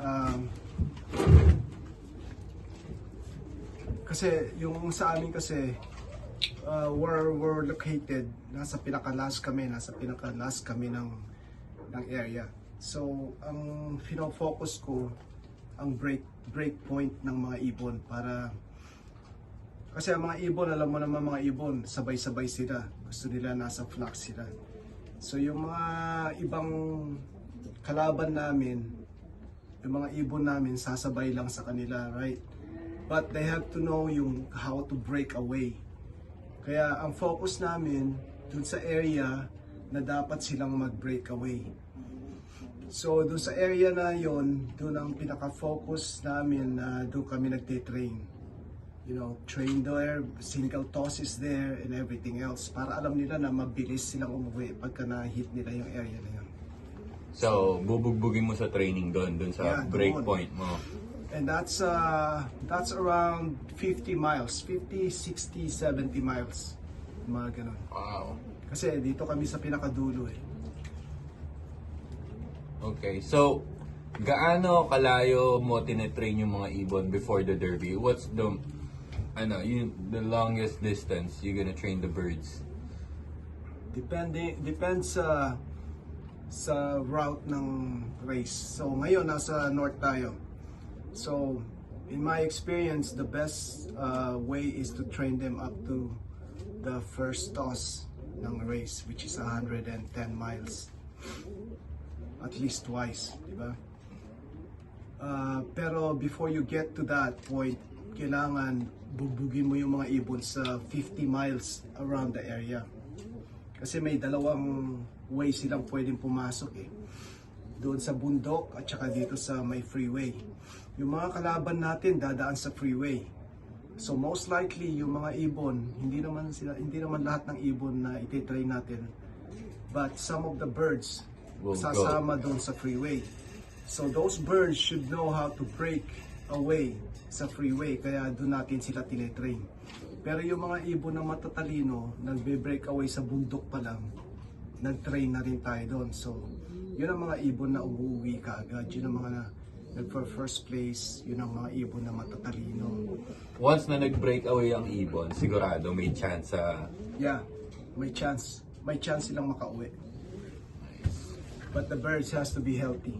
Um, kasi yung sa amin kasi where we're located, nasa pinaka-last kami ng area. So ang fino-focus ko ang break point ng mga ibon para kasi ang mga ibon, alam mo naman mga ibon, sabay-sabay sila. Gusto nila nasa flock sila. So yung mga ibang kalaban namin, yung mga ibon namin, sasabay lang sa kanila, right? But they have to know yung how to break away. Kaya ang focus namin dun sa area na dapat silang mag-break away. So dun sa area na yon, dun ang pinaka-focus namin na dun kami nagtitrain. You know, train there, single tosses there, and everything else. Para alam nila na mabilis silang umuwi pagka na-hit nila yung area na yun. So, bubugbugin mo sa training dun sa break point mo. And that's around 50 miles, 50, 60, 70 miles. Mga ganun. Wow. Kasi dito kami sa pinakadulo eh. Okay, so gaano kalayo mo tinetrain yung mga ibon before the derby? What's the the longest distance you're gonna train the birds? Depends sa route ng race. So ngayon nasa north tayo. So in my experience, the best way is to train them up to the first toss ng race, which is 110 miles. At least twice, di ba? Pero before you get to that point, kailangan bubugin mo yung mga ibon sa 50 miles around the area. Kasi may dalawang way silang pwedeng pumasok eh. Doon sa bundok at saka dito sa may freeway. Yung mga kalaban natin dadaan sa freeway. So most likely yung mga ibon, hindi naman lahat ng ibon na ititrain natin. But some of the birds sasama doon sa freeway. So those birds should know how to break away sa freeway, kaya doon natin sila tinetrain. Pero yung mga ibon na matatalino, nagbe-break away sa bundok pa lang, nag-train na rin tayo doon. So yun ang mga ibon na umuwi kaagad, yun ang mga nag-first place, yun ang mga ibon na matatalino. Once na nag-break away ang ibon, sigurado may chance sa... Yeah, may chance silang makauwi. But the birds has to be healthy.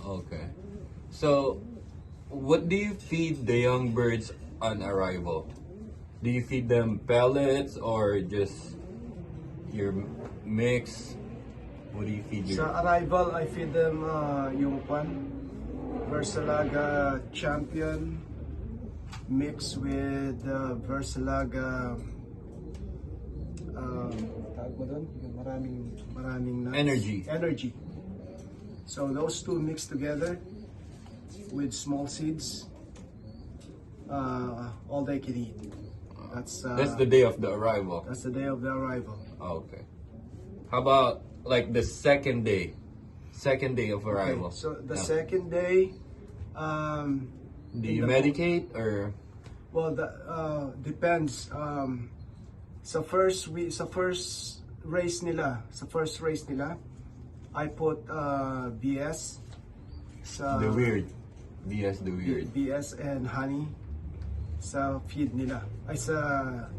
Okay. So, what do you feed the young birds on arrival? Do you feed them pellets or just your mix? What do you feed your... Sa arrival, I feed them yung Versalaga Champion mixed with Versalaga tawag mo doon? Yung maraming nuts. Energy. So those two mixed together with small seeds, all they can eat. That's the day of the arrival. That's the day of the arrival. Oh, okay. How about like the second day of arrival? Okay, so the second day, do you medicate or? Well, depends. Sa first race nila, I put BS sa The weird. BS and honey sa feed nila, ay sa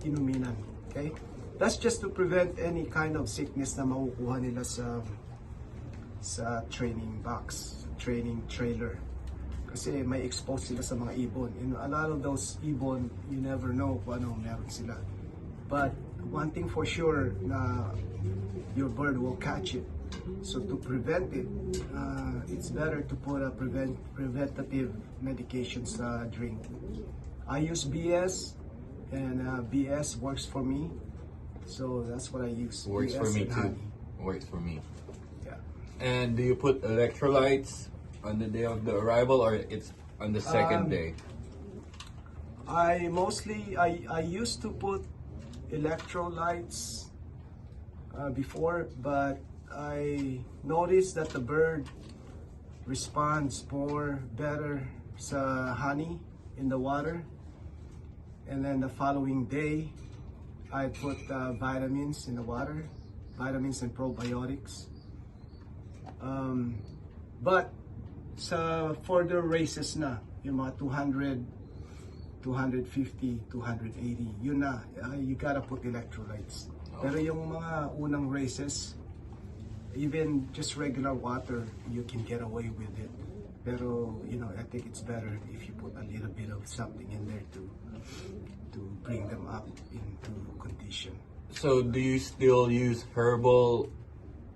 inuminan. Okay? That's just to prevent any kind of sickness na makukuha nila sa training box, training trailer. Kasi may expose sila sa mga ibon. In a lot of those ibon, you never know kung ano meron sila. But one thing for sure na your bird will catch it. So to prevent it, it's better to put a preventative medication sa drink. I use BS, and BS works for me. So that's what I use. Works BS for me and too. honey. Works for me. Yeah. And do you put electrolytes on the day of the arrival or it's on the second day? I used to put electrolytes before, but I noticed that the bird responds better sa honey in the water, and then the following day I put vitamins in the water, vitamins and probiotics. But Sa further races na, yung mga 200, 250, 280, yun na, you gotta put electrolytes. Pero yung mga unang races, even just regular water, you can get away with it. Pero, I think it's better if you put a little bit of something in there to bring them up into condition. So do you still use herbal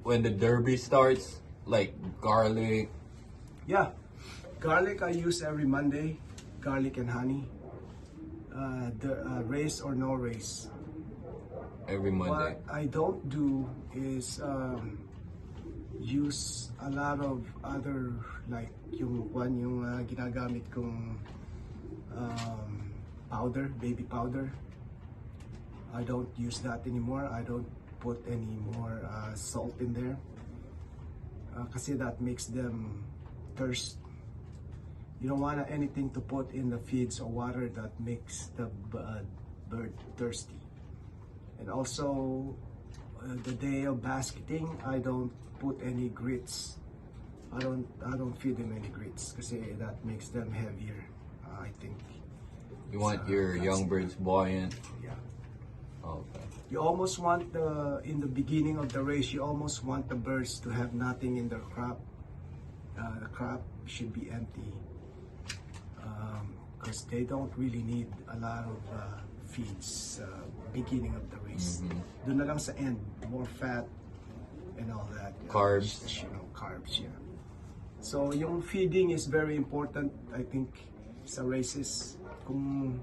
when the derby starts, like garlic? Yeah, garlic I use every Monday, garlic and honey. Race or no race. Every Monday. What I don't do is use a lot of other, like yung ginagamit kong powder, baby powder. I don't use that anymore. I don't put any more salt in there kasi that makes them thirst. You don't want anything to put in the feeds or water that makes the bird thirsty. And also, the day of basketing, I don't put any grits. I don't feed them any grits kasi that makes them heavier. I think. You want your young birds buoyant? Yeah. Okay. You almost want in the beginning of the race, you almost want the birds to have nothing in their crop. The crop should be empty because they don't really need a lot of feeds beginning of the race. Doon na lang sa end, more fat and all that. Carbs. Carbs, yeah. So yung feeding is very important, I think, sa races. Kung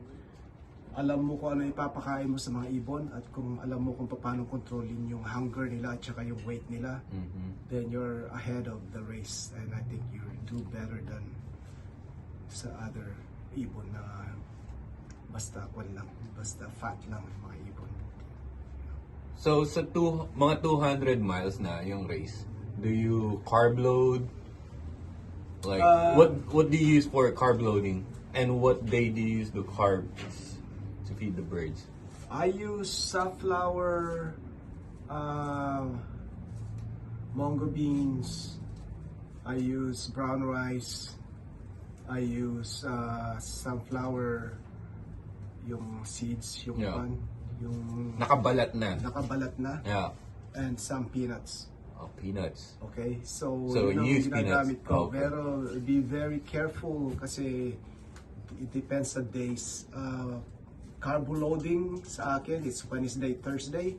alam mo kung ano ipapakain mo sa mga ibon at kung alam mo kung paano kontrolin yung hunger nila at saka yung weight nila, then you're ahead of the race and I think you do better than sa other ibon na basta fat lang yung mga ibon. So sa mga 200 miles na yung race, do you carb load? Like what do you use for carb loading? And what day do you use the carbs to feed the birds? I use safflower, mungo beans, I use brown rice, I use sunflower, yung seeds, yung yung Nakabalat na. Yeah. and some peanuts. Oh, peanuts. Okay, so you use ginagamit peanuts. ko. Okay. Pero be very careful kasi it depends sa days. Carbo loading sa akin is Wednesday, Thursday.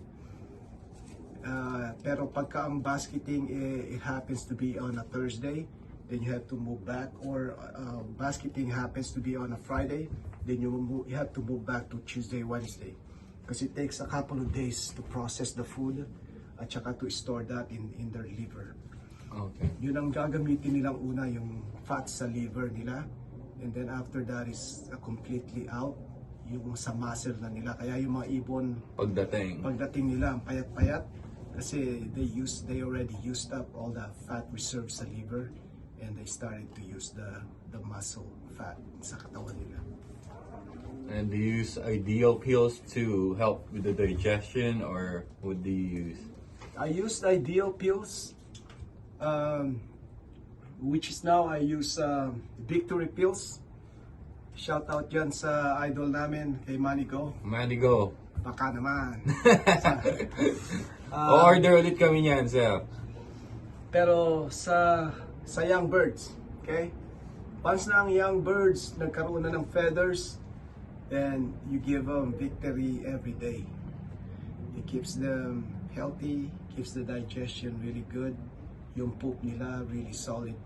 Pero pagka ang basketing it happens to be on a Thursday, then you have to move back, or basketing happens to be on a Friday, then you have to move back to Tuesday, Wednesday. Because it takes a couple of days to process the food at saka to store that in their liver. Okay. Yun ang gagamitin nilang una, yung fat sa liver nila, and then after that is completely out yung sa muscle na nila. Kaya yung mga ibon pagdating nila ang payat-payat kasi they already used up all the fat reserves sa liver and they started to use the muscle fat sa katawan nila. And do you use ideal pills to help with the digestion, or what do you use? I used ideal pills, which is now I use victory pills. Shout out yan sa idol namin, kay Manigo. Manigo. Baka naman. Order ulit kami niyan, sir. Pero sa young birds, okay? Once na ang young birds nagkaroon na ng feathers, then you give them victory every day. It keeps them healthy, keeps the digestion really good, yung poop nila really solid.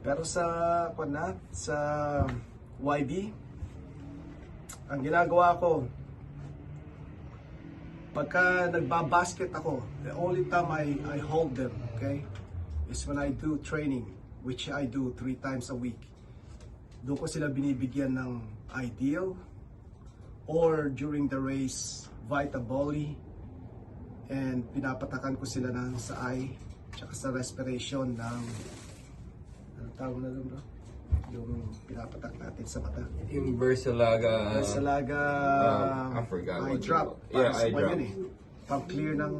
Pero sa YB, ang ginagawa ko, pagka nagbabasket ako, the only time I hold them, okay, is when I do training, which I do 3 times a week. Doon ko sila binibigyan ng ideal, or during the race, Vitaboli, and pinapatakan ko sila sa eye, tsaka sa respiration ng, ano tawag na doon bro? Yung pinapatak natin sa mata. Yung Versilaga. I forgot eye what drop. Yeah, eye drop. Pang clear ng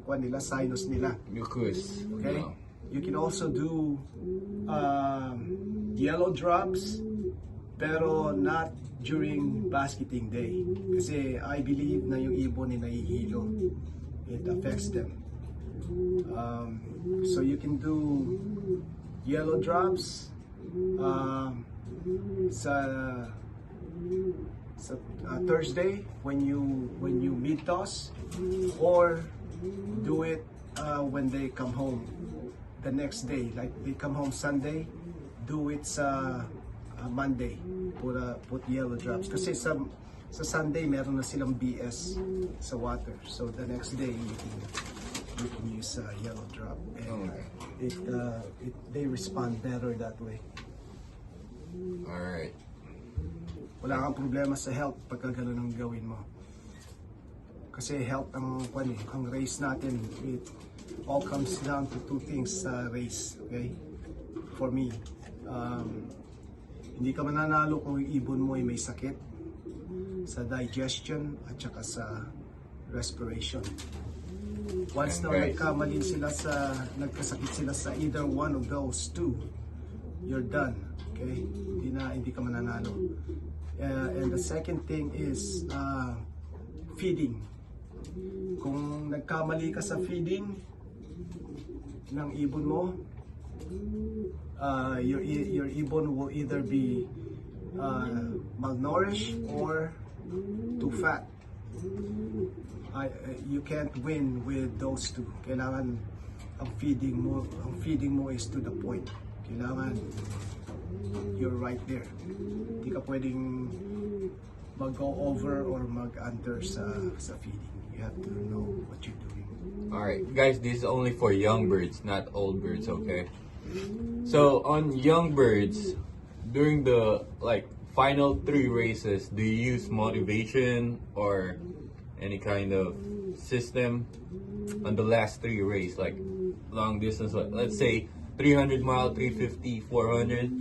kwan nila, sinus nila. Mucus. Okay? Yeah. You can also do yellow drops, pero not during basketing day. Kasi I believe na yung ibon ay nahihilo. It affects them. So you can do yellow drops sa Thursday when you mid toss, or do it when they come home the next day, like they come home Sunday, do it sa Monday, put yellow drops kasi sa Sunday meron na silang BS sa water, so the next day you can use yellow drop, and they respond better that way. All right. Wala kang problema sa health pagka ganun ang gawin mo. Kasi health ang race natin. It all comes down to two things sa race, okay? For me, hindi ka mananalo kung yung ibon mo ay may sakit sa digestion at saka sa respiration. Once na nagkamali sila nagkasakit sila sa either one of those two, you're done, okay? Hindi ka mananalo. And the second thing is feeding. Kung nagkamali ka sa feeding ng ibon mo, your ibon will either be malnourished or too fat. You can't win with those two. Kailangan ang feeding mo is to the point. Kailangan you're right there. Hindi ka pwedeng mag-go over or mag-under sa feeding. You have to know what you're doing. Alright, guys, this is only for young birds, not old birds, okay? So, on young birds, during the final 3 races, do you use motivation or any kind of system on the last 3 races, like long distance, let's say 300 mile, 350, 400?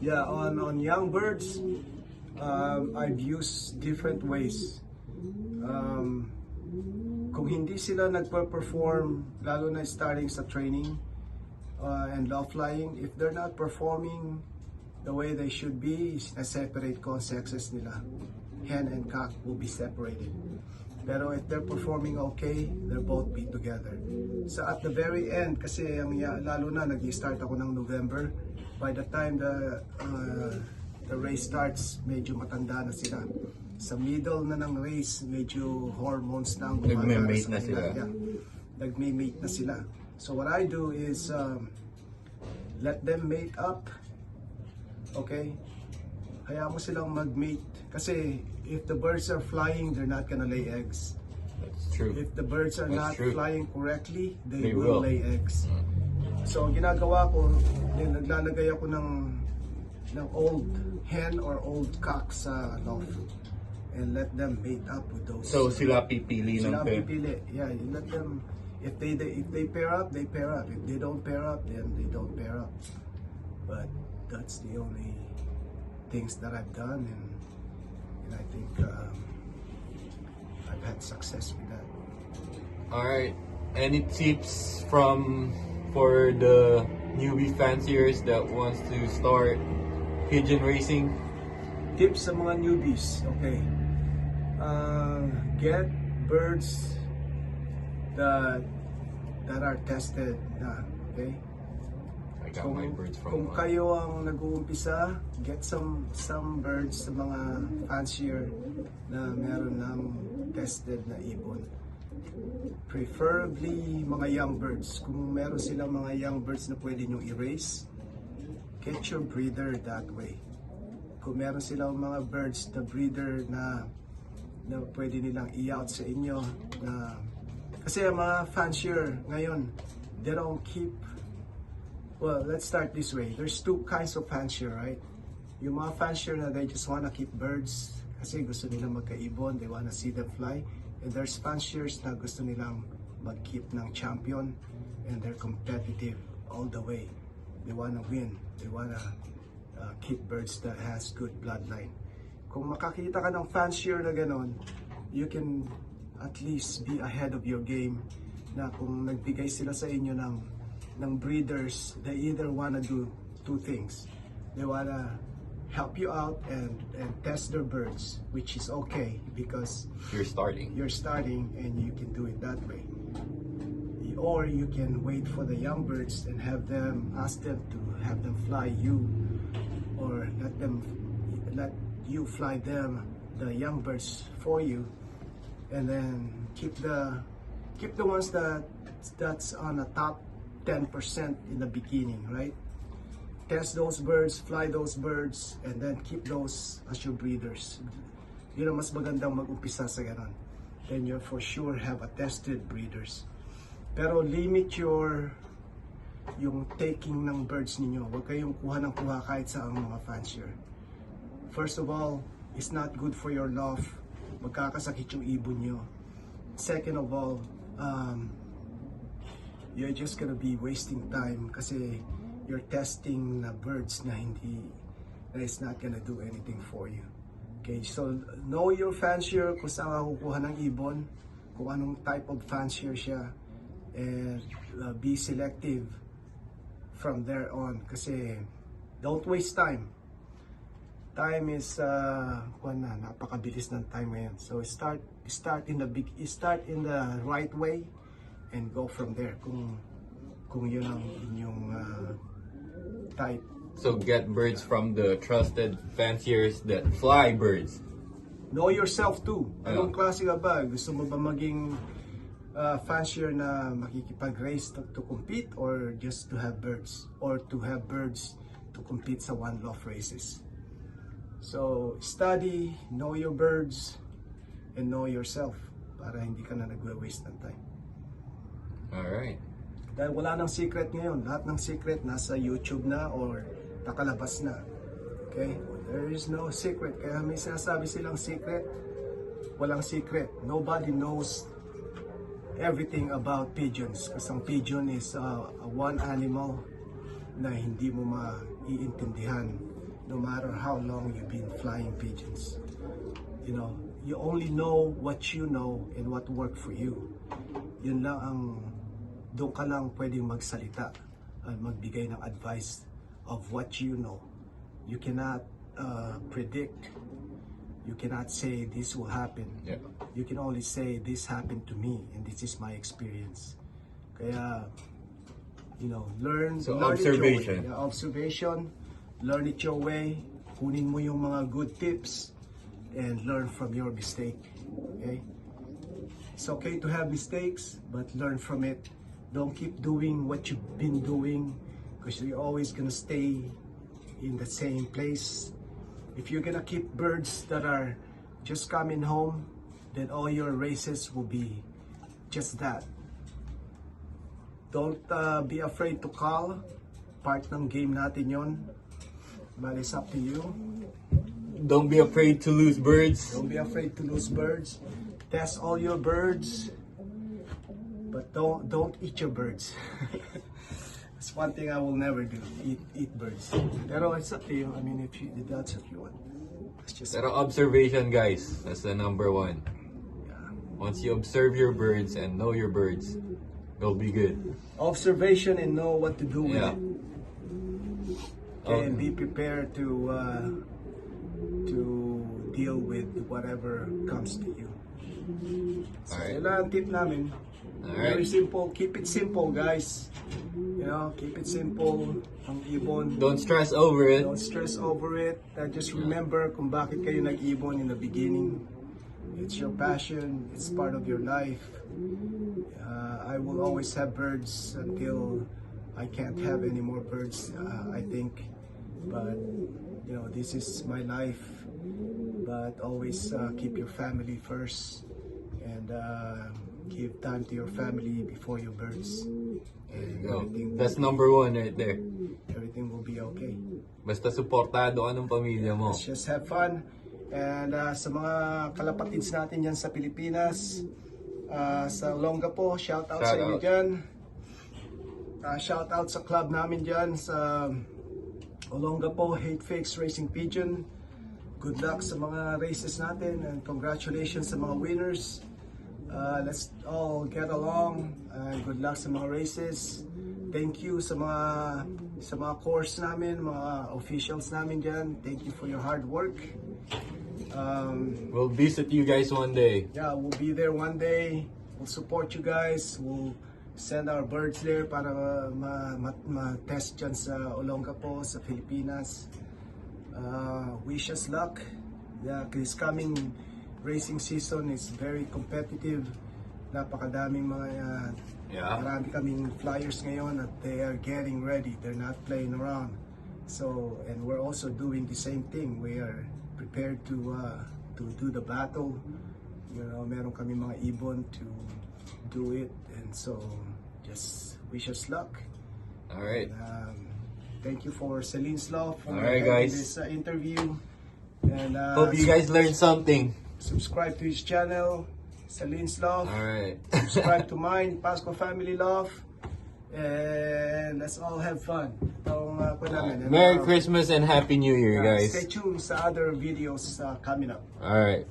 Yeah, on young birds, I've used different ways. Kung hindi sila nagpa-perform, lalo na starting sa training and low flying, if they're not performing the way they should be, separate ko ang sexes nila. Hen and cock will be separated. Pero if they're performing okay, they'll both be together. So at the very end, kasi lalo na nag-start ako ng November, by the time the race starts, medyo matanda na sila. Sa middle na ng race, medyo hormones na ang Nagme-mate na sila. Yeah, nagme-mate na sila. So what I do is let them mate up. Okay? Hayaan mo silang mag-mate. Kasi if the birds are flying, they're not gonna lay eggs. That's true. If the birds are not flying correctly, they will lay eggs. So ginagawa ko, naglalagay ako ng old hen or old cock sa loft and let them mate up with those. So sila pipili ng pair? Pipili. Yeah, you let them, if they pair up, they pair up. If they don't pair up, then they don't pair up. But that's the only things that I've done, and I think I've had success with that. Alright, any tips for the newbie fanciers that wants to start pigeon racing? Tips sa mga newbies, okay. Get birds that are tested na, okay? I got my birds Kung from kayo ang nag-uumpisa, get some birds sa mga fancier na meron ng tested na ibon. Preferably mga young birds. Kung meron silang mga young birds na pwede nyo i-raise, get your breeder that way. Kung meron silang mga birds na breeder na pwede nilang i-out sa inyo, na kasi ang mga fancier ngayon, they don't keep. Well, let's start this way. There's 2 kinds of fancier, right? Yung mga fancier na they just wanna keep birds kasi gusto nilang magkaibon, they wanna see them fly. And there's fanciers na gusto nilang mag-keep ng champion and they're competitive all the way. They wanna win. They wanna keep birds that has good bloodline. Kung makakita ka ng fancier na ganon, you can at least be ahead of your game, na kung nagbigay sila sa inyo ng ng breeders, they either wanna do two things. They wanna help you out and test their birds, which is okay because You're starting. you're starting and you can do it that way. Or you can wait for the young birds and ask them to have them fly you, or let you fly them, the young birds for you, and then keep the ones that's on the top 10% in the beginning, right? Test those birds, fly those birds, and then keep those as your breeders. Yun ang mas magandang mag-umpisa sa ganon. Then you for sure have a tested breeders. Pero limit yung taking ng birds ninyo. Huwag kayong kuha ng kuha kahit sa mga fancier. First of all, it's not good for your loft. Magkakasakit yung ibon nyo. Second of all, you're just gonna be wasting time kasi you're testing na birds na it's not gonna do anything for you. Okay, so know your fancier, kung saan ka kukuha ng ibon, kung anong type of fancier siya, and be selective from there on kasi don't waste time. Time is napakabilis ng time ngayon. So start in the right way and go from there kung yun ang inyong type. So get birds from the trusted fanciers that fly birds. Know yourself too. Anong klase ka ba? Gusto mo ba maging fancier na makikipag-race to compete, or just to have birds, or to have birds to compete sa one loft races? So study, know your birds, and know yourself para hindi ka na nag-waste ng time. Alright. Dahil wala nang secret ngayon. Lahat ng secret nasa YouTube na or nakalabas na. Okay? There is no secret. Kaya may sinasabi silang secret. Walang secret. Nobody knows everything about pigeons. Kasi ang pigeon is one animal na hindi mo maiintindihan no matter how long you've been flying pigeons. You know, you only know what you know and what worked for you. Yun lang doon ka lang pwedeng magsalita at magbigay ng advice of what you know. You cannot predict. You cannot say this will happen. Yeah. You can only say this happened to me and this is my experience. Kaya, learn observation. It your way. Observation, learn it your way. Kunin mo yung mga good tips and learn from your mistake. Okay? It's okay to have mistakes, but learn from it. Don't keep doing what you've been doing because you're always gonna stay in the same place. If you're gonna keep birds that are just coming home, then all your races will be just that. Don't be afraid to call. Part ng game natin yon. But it's up to you. Don't be afraid to lose birds. Don't be afraid to lose birds. Test all your birds. But don't eat your birds. That's one thing I will never do. Eat birds. Pero it's up to you. I mean, that's what you want. It's just Pero observation, guys. That's the number one. Once you observe your birds and know your birds, it'll be good. observation and know what to do with Yeah. it. Okay, and be prepared to deal with whatever comes to you. So, Alright. yun lang ang tip namin. Very Alright. simple. Keep it simple, guys. Keep it simple. Ang ibon. Don't stress over it. Don't stress over it. Just remember kung bakit kayo nag-ibon in the beginning. It's your passion. It's part of your life. I will always have birds until I can't have any more birds, I think. But, this is my life. But always keep your family first. And give time to your family before your birds. There you go. That's number one right there. Everything will be okay. Basta suportado ka ng pamilya mo. Let's just have fun. And sa mga kalapatids natin yan sa Pilipinas, sa Olongapo, shout out sa inyo dyan. Shout out sa club namin dyan sa Olongapo, Hate Fakes Racing Pigeon. Good luck sa mga races natin and congratulations sa mga winners. Let's all get along and good luck sa mga races. thank you sa mga course namin, mga officials namin dyan. Thank you for your hard work. We'll visit you guys one day. Yeah, we'll be there one day. We'll support you guys. We'll send our birds there para ma-test dyan sa Olongapo, sa Pilipinas. Wish us luck. Yeah, this coming racing season is very competitive. Napakadaming marami kaming flyers ngayon at they are getting ready. They're not playing around. So, and we're also doing the same thing. We are prepared to do the battle. You know, meron kami mga ibon to do it, and so just wish us luck. All right. Thank you for Celine's Loft for Alright, having guys. this interview. And Hope you guys learned something. subscribe to his channel, Celine's Loft. All right. Subscribe to mine, Pascua Family Loft. And let's all have fun. Merry Christmas and Happy New Year, guys. Stay tuned sa other videos coming up. All right.